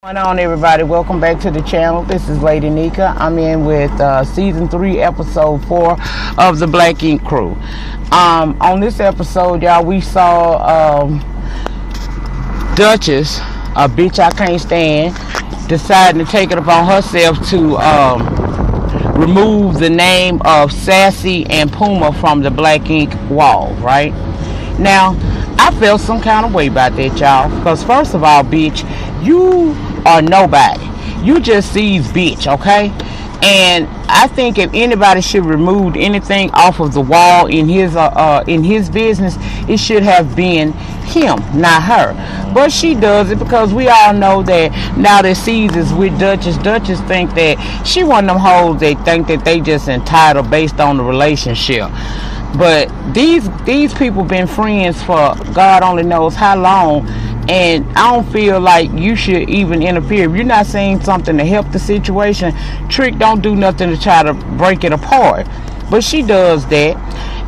What's going on, everybody? Welcome back to the channel. This is Lady Nika. I'm in with season 3 episode 4 of the Black Ink Crew. On this episode, y'all, we saw Duchess, a bitch I can't stand, deciding to take it upon herself to remove the name of Sassy and Puma from the Black Ink wall, right? Now, I felt some kind of way about that, y'all, because first of all, bitch, you are nobody. You just sees bitch, okay? And I think if anybody should remove anything off of the wall in his business, it should have been him, not her. But she does it because we all know that now that Seas is with Duchess think that she one of them hoes that think that they just entitled based on the relationship. But these people been friends for God only knows how long, and I don't feel like you should even interfere. If you're not saying something to help the situation, Trick don't do nothing to try to break it apart. But she does that.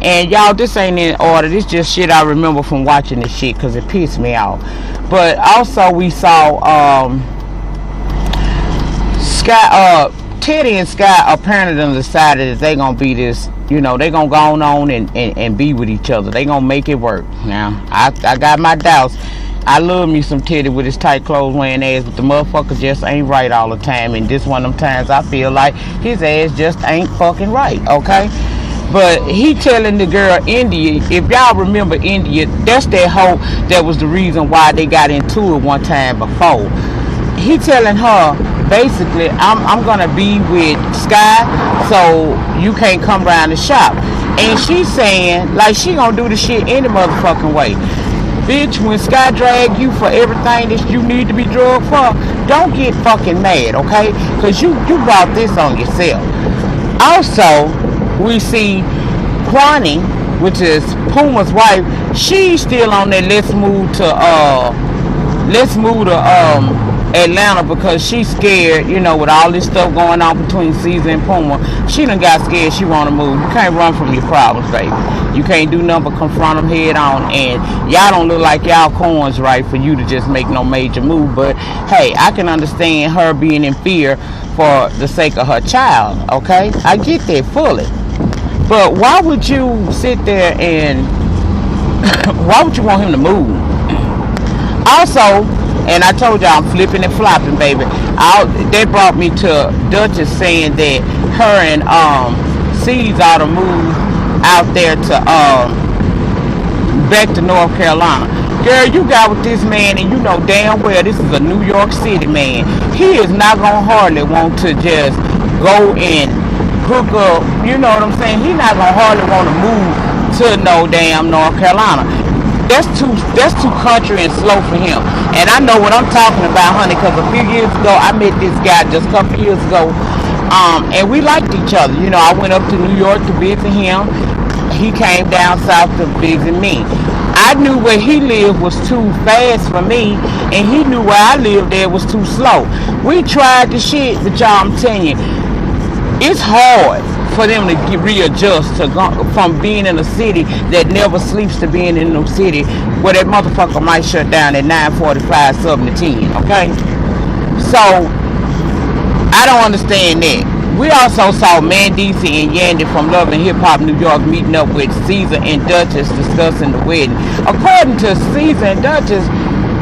And y'all, this ain't in order. This just shit I remember from watching this shit because it pissed me off. But also we saw Teddy and Sky apparently done decided that they gonna be this, you know, they gonna go on and be with each other. They gonna make it work. Now, I got my doubts. I love me some Teddy with his tight clothes wearing ass, but the motherfucker just ain't right all the time. And this one of them times I feel like his ass just ain't fucking right, okay? But he telling the girl India, if y'all remember India, that's that hoe that was the reason why they got into it one time before. He telling her, basically, I'm gonna be with Sky, so you can't come around the shop. And she's saying, like, she gonna do the shit any motherfucking way. Bitch, when Sky drag you for everything that you need to be drugged for, don't get fucking mad, okay? Because you brought this on yourself. Also, we see Kwani, which is Puma's wife. She's still on that let's move to Atlanta because she's scared, you know, with all this stuff going on between Caesar and Puma. She done got scared. She want to move. You can't run from your problems, baby. You can't do nothing but confront them head on. And y'all don't look like y'all corns right for you to just make no major move. But hey, I can understand her being in fear for the sake of her child, okay? I get that fully. But why would you sit there and why would you want him to move? Also, and I told y'all I'm flipping and flopping, baby. That brought me to Duchess saying that her and Seas ought to move out there to back to North Carolina. Girl, you got with this man and you know damn well this is a New York City man. He is not gonna hardly want to just go and hook up, you know what I'm saying? He not gonna hardly want to move to no damn North Carolina. That's too country and slow for him. And I know what I'm talking about, honey, because a few years ago I met this guy just a couple years ago, and we liked each other. You know, I went up to New York to visit him. He came down south to visit me. I knew where he lived was too fast for me, and he knew where I lived there was too slow. We tried the shit, but y'all, I'm telling you, it's hard for them to readjust from being in a city that never sleeps to being in a city where that motherfucker might shut down at 9:45, 7 to 10, okay? So, I don't understand that. We also saw Mandisi and Yandy from Love and Hip Hop New York meeting up with Caesar and Duchess discussing the wedding. According to Caesar and Duchess,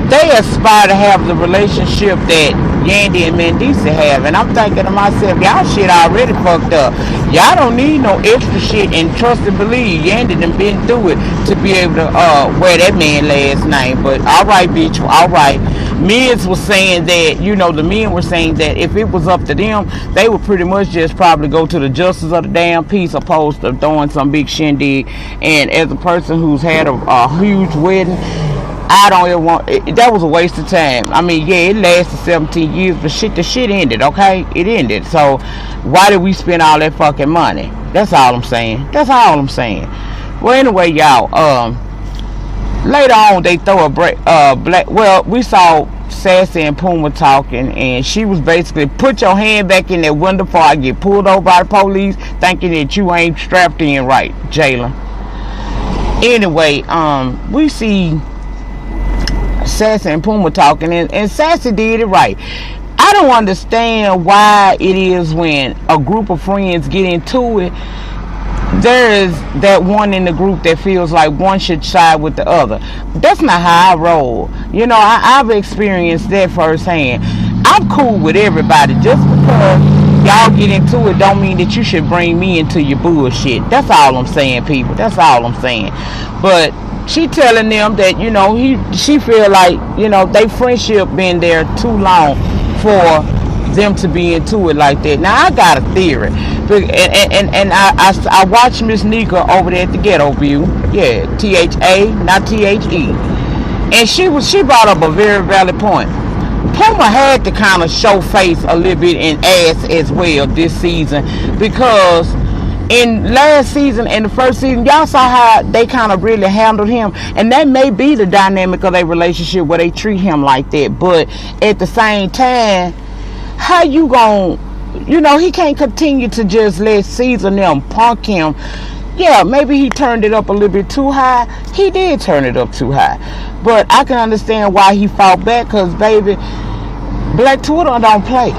they aspire to have the relationship that Yandy and Mandisi have. And I'm thinking to myself, y'all shit already fucked up. Y'all don't need no extra shit, and trust and believe, Yandy done been through it to be able to wear that man last name. But alright, bitch, alright. Men was saying that, you know, the men were saying that if it was up to them, they would pretty much just probably go to the justice of the damn peace opposed to throwing some big shindig. And as a person who's had a huge wedding, I don't ever want it. That was a waste of time. I mean, yeah, it lasted 17 years, but the shit ended, okay? It ended. So why did we spend all that fucking money? That's all I'm saying. That's all I'm saying. Well, anyway, y'all, later on they throw a break well, we saw Sassy and Puma talking, and she was basically, put your hand back in that window before I get pulled over by the police, thinking that you ain't strapped in right, Jalen. Anyway, we see Sassy and Puma talking, and Sassy did it right. I don't understand why it is when a group of friends get into it, there is that one in the group that feels like one should side with the other. That's not how I roll. You know, I've experienced that firsthand. I'm cool with everybody. Just because y'all get into it don't mean that you should bring me into your bullshit. That's all I'm saying, people. That's all I'm saying. But she telling them that, you know, she feel like, you know, they friendship been there too long for them to be into it like that. Now I got a theory, and I watched Miss Nika over there at the Ghetto View. Yeah, THA, not THE, and she brought up a very valid point. Puma had to kind of show face a little bit and ass as well this season, because in last season and the first season, y'all saw how they kind of really handled him, and that may be the dynamic of their relationship where they treat him like that. But at the same time, how you gon', you know, he can't continue to just let Caesar and them punk him. Yeah, maybe he turned it up a little bit too high. He did turn it up too high. But I can understand why he fought back, because, baby, Black Twitter don't play.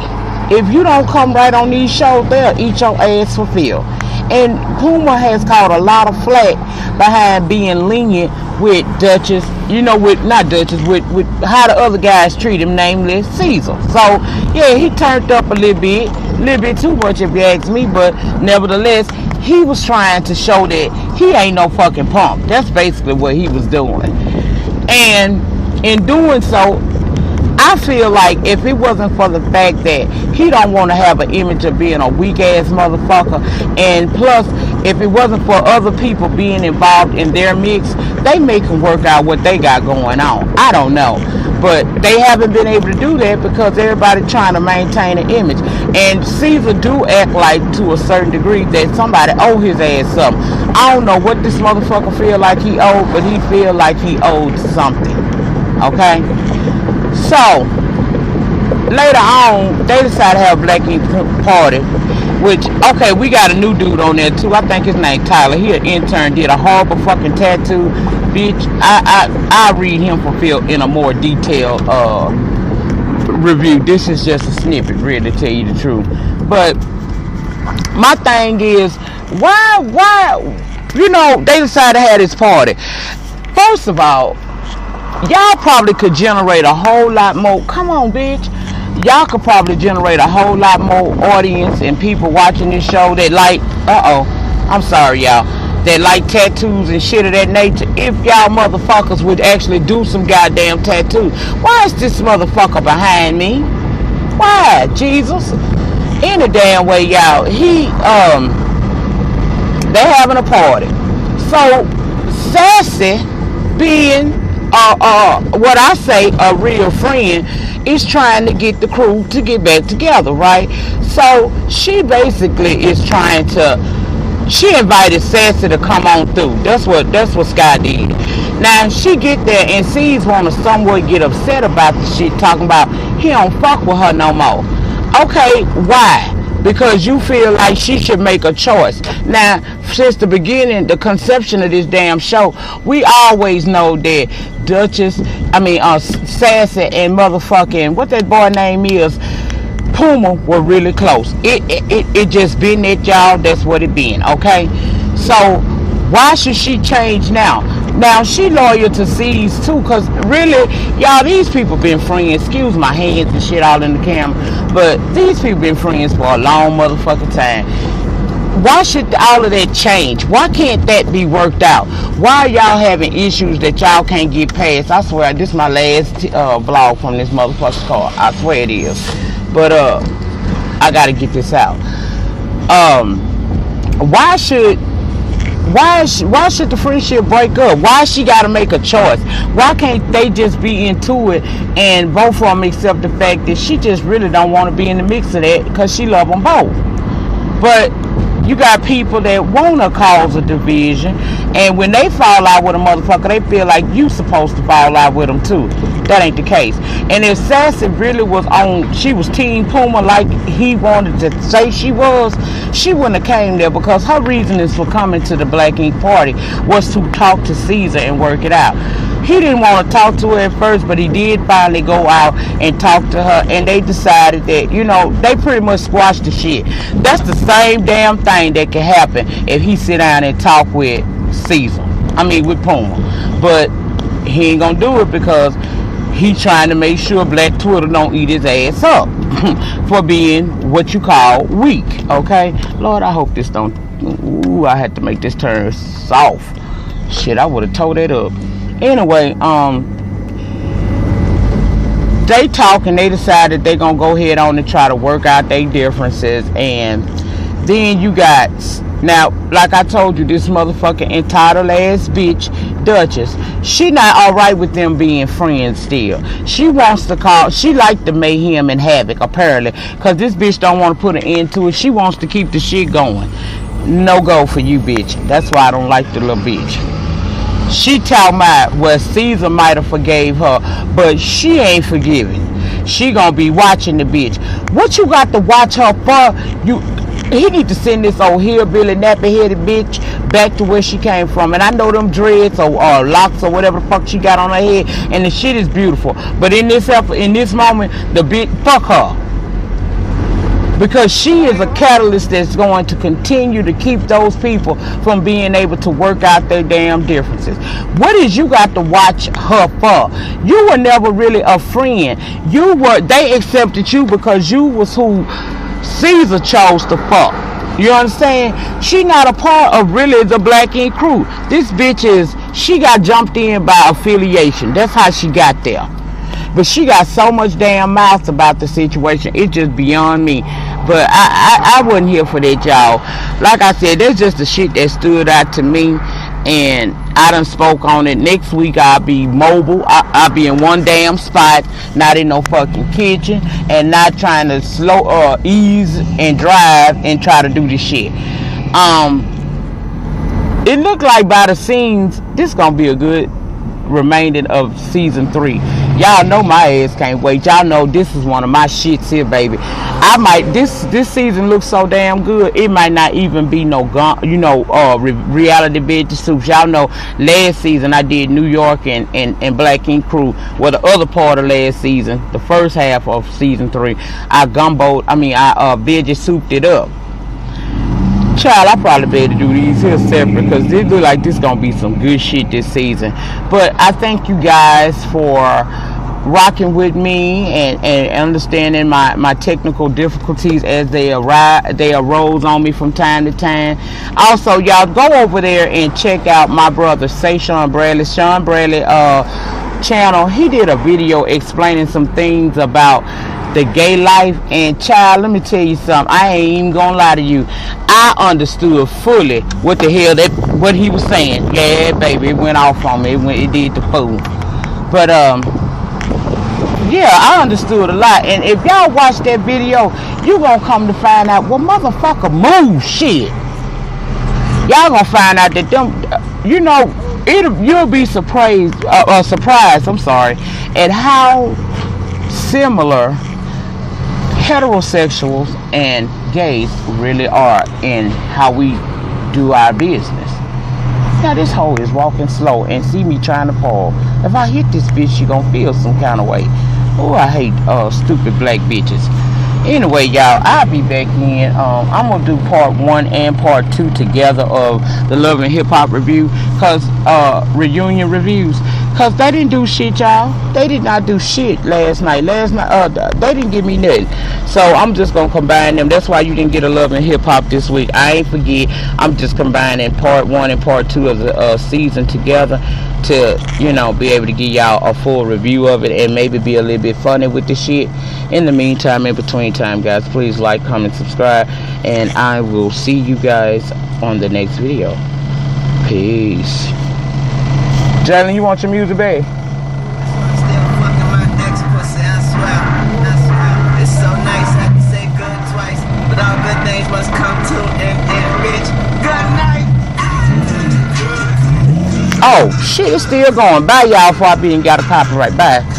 If you don't come right on these shows, they'll eat your ass for Phil. And Puma has caught a lot of flack behind being lenient with Duchess, you know, with how the other guys treat him, namely Caesar. So, yeah, he turned up a little bit too much if you ask me, but nevertheless, he was trying to show that he ain't no fucking punk. That's basically what he was doing. And in doing so, I feel like if it wasn't for the fact that he don't want to have an image of being a weak ass motherfucker, and plus if it wasn't for other people being involved in their mix, they make him work out what they got going on. I don't know, but they haven't been able to do that because everybody trying to maintain an image. And Caesar do act like, to a certain degree, that somebody owe his ass something. I don't know what this motherfucker feel like he owed, but he feel like he owed something. Okay? So, later on, they decided to have a Black Ink party, which, okay, we got a new dude on there too. I think his name Tyler. He an intern, did a horrible fucking tattoo. Bitch, I read him for Phil in a more detailed review. This is just a snippet, really, to tell you the truth. But my thing is, why, you know, they decided to have this party. First of all, y'all probably could generate a whole lot more. Come on, bitch. Y'all could probably generate a whole lot more audience and people watching this show that like, I'm sorry, y'all, that like tattoos and shit of that nature, if y'all motherfuckers would actually do some goddamn tattoos. Why is this motherfucker behind me? Why, Jesus? Any damn way, y'all. They having a party. So, Sassy, being what I say a real friend, is trying to get the crew to get back together, right? So she basically is trying to, she invited Sassy to come on through. That's what Sky did. Now she get there and sees want to somewhat get upset about the shit, talking about he don't fuck with her no more. Okay, why? Because you feel like she should make a choice. Now, since the beginning, the conception of this damn show, we always know that Sassy and motherfucking, what that boy name is, Puma, were really close. It just been that, y'all. That's what it been, okay? So, why should she change now? Now, she loyal to C's too, because really, y'all, these people been friends. Excuse my hands and shit all in the camera, but these people been friends for a long motherfucking time. Why should all of that change? Why can't that be worked out? Why are y'all having issues that y'all can't get past? I swear, this is my last vlog from this motherfucking car. I swear it is. But, I gotta get this out. Why should the friendship break up? Why she gotta make a choice? Why can't they just be into it and both of them accept the fact that she just really don't want to be in the mix of that because she love them both? But you got people that want to cause a division, and when they fall out with a motherfucker, they feel like you supposed to fall out with them too. That ain't the case. And if Sassy really was on, she was Team Puma like he wanted to say she was, she wouldn't have came there, because her reasonings for coming to the Black Ink party was to talk to Caesar and work it out. He didn't want to talk to her at first, but he did finally go out and talk to her, and they decided that, you know, they pretty much squashed the shit. That's the same damn thing that can happen if he sit down and talk with Caesar. I mean, with Puma. But he ain't gonna do it because he trying to make sure Black Twitter don't eat his ass up for being what you call weak. Okay, Lord, I hope this don't. Ooh, I had to make this turn soft. Shit, I would have tore that up. Anyway, they talk and they decided they gonna go ahead on and try to work out their differences. And then you got, now, like I told you, this motherfucking entitled ass bitch, Duchess, she not alright with them being friends still. She wants to call, she like the mayhem and havoc, apparently, because this bitch don't want to put an end to it. She wants to keep the shit going. No go for you, bitch. That's why I don't like the little bitch. She talking about, well, Caesar might have forgave her, but she ain't forgiving. She gonna be watching the bitch. What you got to watch her for? He need to send this old hillbilly nappy-headed bitch back to where she came from. And I know them dreads or locks or whatever the fuck she got on her head, and the shit is beautiful. But in this moment, the bitch, fuck her. Because she is a catalyst that's going to continue to keep those people from being able to work out their damn differences. What is you got to watch her for? You were never really a friend. They accepted you because you was who Caesar chose to fuck. You understand? She not a part of really the Black Ink crew. This bitch she got jumped in by affiliation. That's how she got there. But she got so much damn mouth about the situation. It's just beyond me. But I wasn't here for that, y'all. Like I said, that's just the shit that stood out to me. And I done spoke on it. Next week I'll be mobile. I'll be in one damn spot, not in no fucking kitchen, and not trying to ease and drive and try to do this shit. It looked like by the scenes, this gonna be a good remainder of season 3. Y'all know my ass can't wait. Y'all know this is one of my shits here, baby. This season looks so damn good. It might not even be no reality bitch soups. Y'all know last season I did New York and Black Ink Crew. Well, the other part of last season, the first half of season 3, I veggie souped it up. Child, I probably better do these here separate because they look like this gonna be some good shit this season. But I thank you guys for rocking with me and understanding my technical difficulties as they arose on me from time to time. Also, y'all go over there and check out my brother Sean Bradley channel. He did a video explaining some things about the gay life, and child, let me tell you something. I ain't even gonna lie to you. I understood fully what the hell what he was saying. Yeah, baby, it went off on me. It did the fool. But yeah, I understood a lot. And if y'all watch that video, you gonna come to find out, well, motherfucker, move shit. Y'all gonna find out that them, you'll be surprised. I'm sorry, at how similar heterosexuals and gays really are in how we do our business. Now this hoe is walking slow and see me trying to pause. If I hit this bitch, she gonna feel some kind of way. Oh, I hate stupid black bitches. Anyway, y'all, I'll be back in. I'm gonna do part 1 and part 2 together of the Love and Hip Hop review, reunion reviews. Cause they didn't do shit, y'all. They did not do shit last night. They didn't give me nothing. So I'm just gonna combine them. That's why you didn't get a Love and Hip Hop this week. I ain't forget. I'm just combining part 1 and part 2 of the season together to, be able to give y'all a full review of it and maybe be a little bit funny with the shit. In the meantime, in between time, guys, please like, comment, subscribe, and I will see you guys on the next video. Peace. Jalen, you want your music, babe? Still fucking my ex pussy, I swear. It's so nice, I can say good twice, but all good things must come to an end, bitch. Good night. Oh shit, it's still going. Bye, y'all, before I got a copyright. Bye.